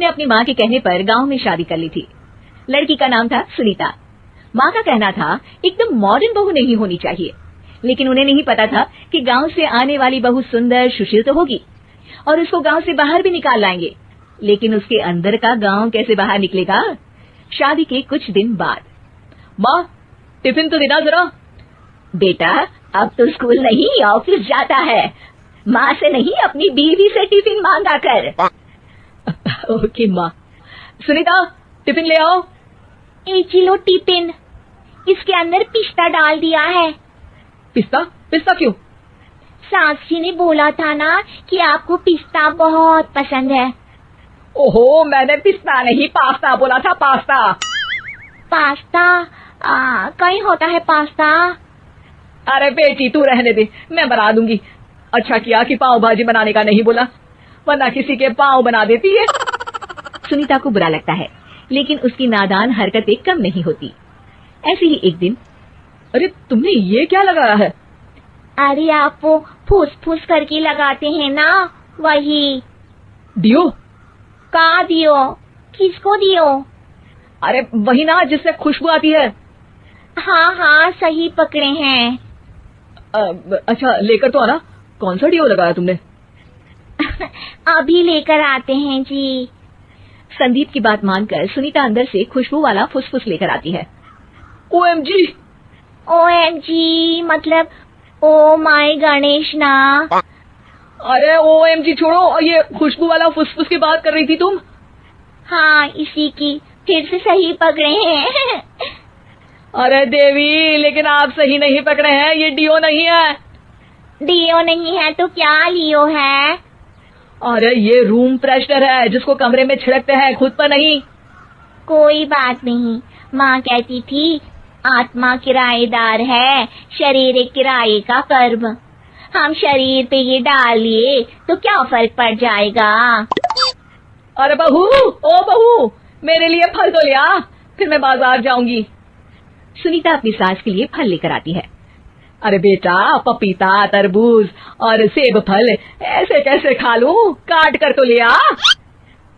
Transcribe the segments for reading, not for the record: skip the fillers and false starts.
ने अपनी माँ के कहने पर गांव में शादी कर ली थी। लड़की का नाम था सुनीता। माँ का कहना था एकदम मॉडर्न बहू नहीं होनी चाहिए, लेकिन उन्हें नहीं पता था कि गांव से आने वाली बहू सुंदर सुशील तो होगी और उसको गांव से बाहर भी निकाल लाएंगे, लेकिन उसके अंदर का गांव कैसे बाहर निकलेगा। शादी के कुछ दिन बाद, माँ टिफिन तो देना जरा। बेटा अब तो स्कूल नहीं ऑफिस जाता है, माँ से नहीं अपनी बीवी से टिफिन मांगा कर। ओके माँ। सुनीता टिफिन ले आओ। 1 किलो टिफिन, इसके अंदर पिस्ता डाल दिया है। पिस्ता? पिस्ता क्यों? सास जी ने बोला था ना कि आपको पिस्ता बहुत पसंद है। ओहो, मैंने पिस्ता नहीं पास्ता बोला था, पास्ता। पास्ता? कहीं होता है पास्ता? अरे बेटी तू रहने दे, मैं बना दूंगी। अच्छा किया कि पाव भाजी बनाने का नहीं बोला, वरना किसी के पाव बना देती है। सुनीता को बुरा लगता है, लेकिन उसकी नादान हरकतें कम नहीं होती। ऐसे ही एक दिन, अरे तुमने ये क्या लगाया है? अरे आप वो फूस फूस करके लगाते हैं ना, वही। डियो? का दियो? किसको दियो? अरे वही ना जिससे खुशबू आती है। हाँ हाँ सही पकड़े हैं। अच्छा लेकर तो आना। कौन सा डियो लगाया तुमने? अभी लेकर आते हैं जी। संदीप की बात मानकर सुनीता अंदर से खुशबू वाला फुसफुस लेकर आती है। OMG! OMG मतलब ओ माय गणेश ना। अरे OMG छोड़ो, ये खुशबू वाला फुसफुस की बात कर रही थी तुम? हाँ इसी की, फिर से सही पकड़े हैं। अरे देवी, लेकिन आप सही नहीं पकड़े हैं, ये डियो नहीं है। डियो नहीं है तो क्या लियो है? अरे ये रूम फ्रेशनर है, जिसको कमरे में छिड़कते हैं, खुद पर नहीं। कोई बात नहीं, माँ कहती थी आत्मा किराएदार है, शरीर एक किराए का कर्म। हम शरीर पे ये डाल लिए तो क्या फर्क पड़ जाएगा। अरे बहू, ओ बहू, मेरे लिए फल तो ले आ, फिर मैं बाजार जाऊंगी। सुनीता अपनी सास के लिए फल लेकर आती है। अरे बेटा, पपीता, तरबूज और सेब फल ऐसे कैसे खा लूं, काट कर तो ले आ।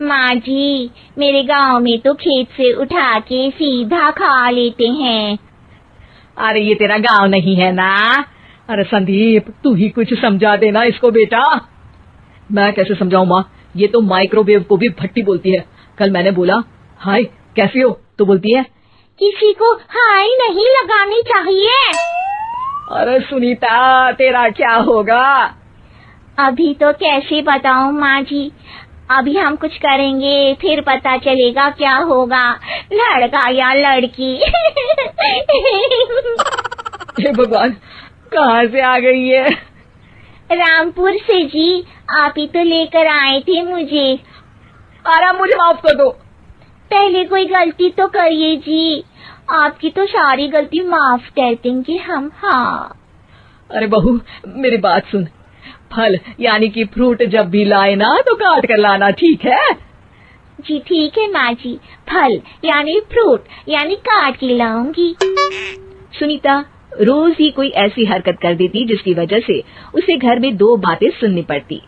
माँ जी, मेरे गांव में तो खेत से उठा के सीधा खा लेते हैं। अरे ये तेरा गांव नहीं है ना। अरे संदीप, तू ही कुछ समझा देना इसको बेटा। मैं कैसे समझाऊं माँ, ये तो माइक्रोवेव को भी भट्टी बोलती है। कल मैंने बोला हाय कैसी हो, तो बोलती है किसी को हाय नहीं लगानी चाहिए। अरे सुनीता, तेरा क्या होगा? अभी तो कैसे बताऊं माँ जी, अभी हम कुछ करेंगे फिर पता चलेगा क्या होगा, लड़का या लड़की। हे भगवान, कहाँ से आ गई है? रामपुर से जी, आप ही तो लेकर आए थे मुझे। अरे मुझे माफ कर दो। पहले कोई गलती तो करिए जी, आपकी तो सारी गलती माफ कर देंगे हम। हाँ अरे बहू, मेरी बात सुन, फल यानी कि फ्रूट जब भी लाए ना तो काट कर लाना, ठीक है? जी ठीक है माँ जी, फल यानी फ्रूट यानी काट के लाऊंगी। सुनीता रोज ही कोई ऐसी हरकत कर देती जिसकी वजह से उसे घर में 2 बातें सुननी पड़ती।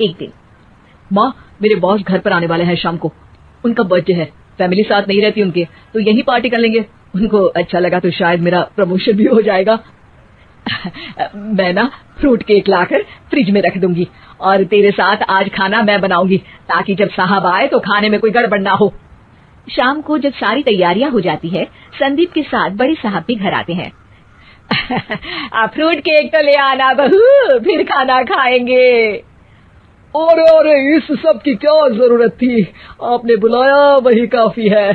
एक दिन, माँ मेरे बॉस घर पर आने वाले हैं शाम को, उनका बर्थडे है, फैमिली साथ नहीं रहती उनके, तो यही पार्टी कर लेंगे। उनको अच्छा लगा तो शायद मेरा प्रमोशन भी हो जाएगा। मैं ना फ्रूट केक लाकर फ्रिज में रख दूंगी और तेरे साथ आज खाना मैं बनाऊंगी, ताकि जब साहब आए तो खाने में कोई गड़बड़ ना हो। शाम को जब सारी तैयारियां हो जाती है, संदीप के साथ बड़े साहब भी घर आते हैं। फ्रूट केक तो ले आना बहू, फिर खाना खाएंगे। और इस सब की क्या जरूरत थी, आपने बुलाया वही काफी है।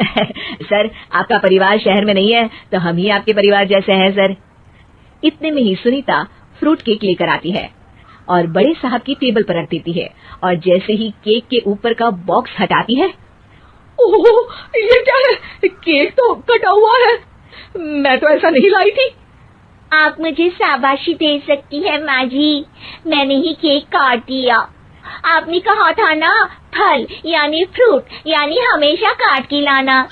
सर आपका परिवार शहर में नहीं है तो हम ही आपके परिवार जैसे हैं सर। इतने में ही सुनीता फ्रूट केक लेकर आती है और बड़े साहब की टेबल पर रख देती है, और जैसे ही केक के ऊपर का बॉक्स हटाती है, ओह ये क्या है, केक तो कटा हुआ है, मैं तो ऐसा नहीं लाई थी। आप मुझे शाबाशी दे सकती है माँ जी, मैंने ही केक काट दिया। आपने कहा था ना फल यानी फ्रूट यानी हमेशा काट के लाना,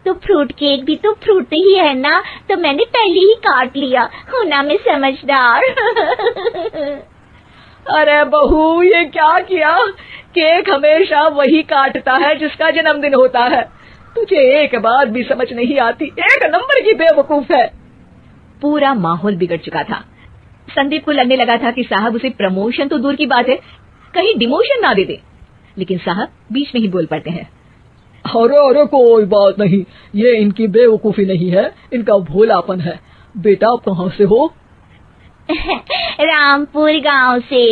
तो फ्रूट केक भी तो फ्रूट ही है ना, तो मैंने पहले ही काट लिया, हूँ ना मैं समझदार। अरे बहू ये क्या किया, केक हमेशा वही काटता है जिसका जन्मदिन होता है। तुझे एक बात भी समझ नहीं आती, एक नंबर की बेवकूफ है। पूरा माहौल बिगड़ चुका था। संदीप को लगने लगा था कि साहब उसे प्रमोशन तो दूर की बात है, कहीं डिमोशन ना दे दे। लेकिन साहब बीच में ही बोल पड़ते हैं। अरे अरे कोई बात नहीं, ये इनकी बेवकूफी नहीं है, इनका भोलापन है। बेटा आप कहाँ से हो? रामपुर गांव से।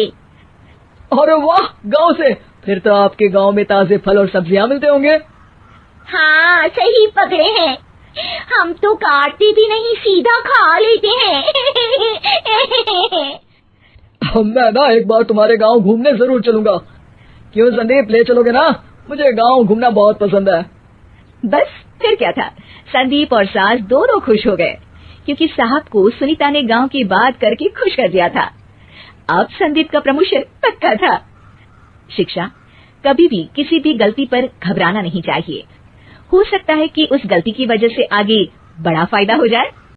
अरे वाह, गांव से? फिर तो आपके गांव में ताजे फल और सब्जियां मिलते होंगे। हाँ सही पकड़े हैं, हम तो काटते भी नहीं, सीधा खा लेते हैं। मैं ना एक बार तुम्हारे गांव घूमने जरूर चलूंगा। क्यों संदीप, ले चलोगे ना? मुझे गांव घूमना बहुत पसंद है। बस फिर क्या था, संदीप और सास दोनों खुश हो गए, क्योंकि साहब को सुनीता ने गांव की बात करके खुश कर दिया था। अब संदीप का प्रमोशन पक्का था। शिक्षा, कभी भी किसी भी गलती पर घबराना नहीं चाहिए। हो सकता है कि उस गलती की वजह से आगे बड़ा फायदा हो जाए।